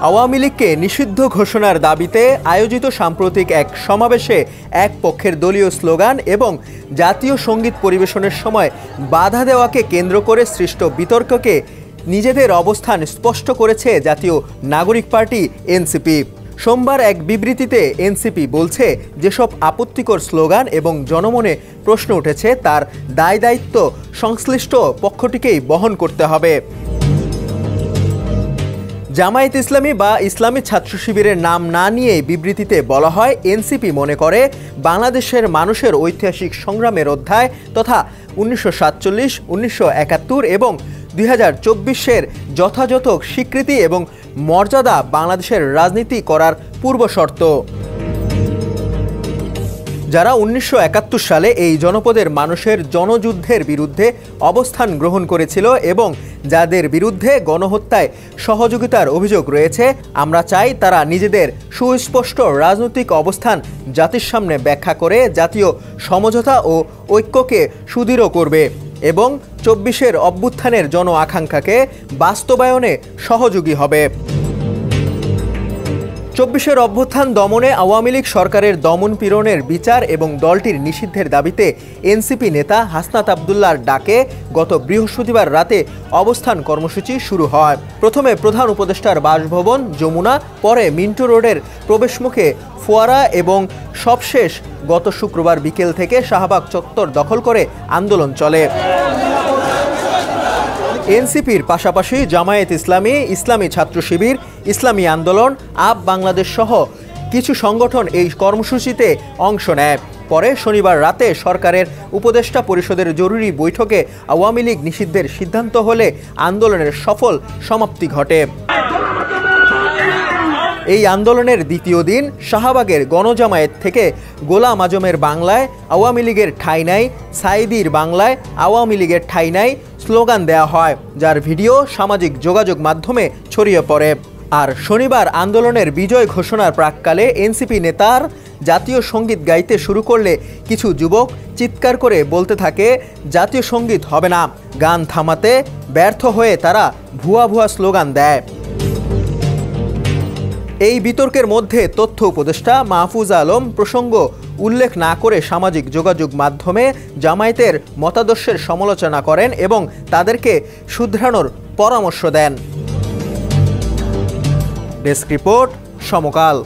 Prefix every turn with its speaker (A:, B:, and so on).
A: আওয়ামী লীগকে নিষিদ্ধ ঘোষণার দাবিতে আয়োজিত সাম্প্রতিক এক সমাবেশে এক পক্ষের দলীয় স্লোগান এবং জাতীয় সঙ্গীত পরিবেশনের সময় বাধা দেওয়াকে কেন্দ্র করে সৃষ্ট বিতর্ককে নিজেদের অবস্থান স্পষ্ট করেছে জাতীয় নাগরিক পার্টি এনসিপি। সোমবার এক বিবৃতিতে এনসিপি বলছে, যেসব আপত্তিকর স্লোগান এবং জনমনে প্রশ্ন উঠেছে তার দায় দায়িত্ব সংশ্লিষ্ট পক্ষটিকেই বহন করতে হবে। জামায়াত ইসলামী বা ইসলামী ছাত্র শিবিরের নাম না নিয়ে বিবৃতিতে বলা হয়, এনসিপি মনে করে বাংলাদেশের মানুষের ঐতিহাসিক সংগ্রামের অধ্যায় তথা 1947, 1971 এবং 2024-এর যথাযথ স্বীকৃতি এবং মর্যাদা বাংলাদেশের রাজনীতি করার পূর্বশর্ত। যারা 1971 সালে এই জনপদের মানুষের জনযুদ্ধের বিরুদ্ধে অবস্থান গ্রহণ করেছিল এবং যাদের বিরুদ্ধে গণহত্যায় সহযোগিতার অভিযোগ রয়েছে, আমরা চাই তারা নিজেদের সুস্পষ্ট রাজনৈতিক অবস্থান জাতির সামনে ব্যাখ্যা করে জাতীয় সমঝোতা ও ঐক্যকে সুদৃঢ় করবে এবং 24-এর অভ্যুত্থানের জন আকাঙ্ক্ষাকে বাস্তবায়নে সহযোগী হবে। 24-এর অভ্যুত্থান দমনে আওয়ামী লীগ সরকারের দমন পীড়নের বিচার এবং দলটির নিষিদ্ধের দাবিতে এনসিপি নেতা হাসনাত আবদুল্লাহর ডাকে গত বৃহস্পতিবার রাতে অবস্থান কর্মসূচি শুরু হয়। প্রথমে প্রধান উপদেষ্টার বাসভবন যমুনা, পরে মিন্টো রোডের প্রবেশমুখে ফোয়ারা এবং সবশেষ গত শুক্রবার বিকেল থেকে শাহবাগ চত্বর দখল করে আন্দোলন চলে। এনসিপির পাশাপাশি জামায়াত ইসলামী, ইসলামী ছাত্র শিবির, ইসলামী আন্দোলন, আপ বাংলাদেশ সহ কিছু সংগঠন এই কর্মসূচিতে অংশ নেয়। পরে শনিবার রাতে সরকারের উপদেষ্টা পরিষদের জরুরি বৈঠকে আওয়ামী লীগ নিষিদ্ধের সিদ্ধান্ত হলে আন্দোলনের সফল সমাপ্তি ঘটে। এই আন্দোলনের দ্বিতীয় দিন শাহবাগের গণজামায়াত থেকে গোলাম আজমের বাংলায় আওয়ামী লীগের ঠাঁই নাই, সাইদির বাংলায় আওয়ামী লীগের ঠাঁই নাই স্লোগান দেওয়া হয়, যার ভিডিও সামাজিক যোগাযোগ মাধ্যমে ছড়িয়ে পড়ে। আর শনিবার আন্দোলনের বিজয় ঘোষণার প্রাক্কালে এনসিপি নেতার জাতীয় সঙ্গীত গাইতে শুরু করলে কিছু যুবক চিৎকার করে বলতে থাকে, জাতীয় সঙ্গীত হবে না। গান থামাতে ব্যর্থ হয়ে তারা ভুয়া ভুয়া স্লোগান দেয়। এই বিতর্কের মধ্যে তথ্য উপদেষ্টা মাহফুজ আলম প্রসঙ্গ উল্লেখ না করে সামাজিক যোগাযোগ মাধ্যমে জামায়াতের মতাদর্শের সমালোচনা করেন এবং তাদেরকে শুধরানোর পরামর্শ দেন। ডেস্ক রিপোর্ট, সমকাল।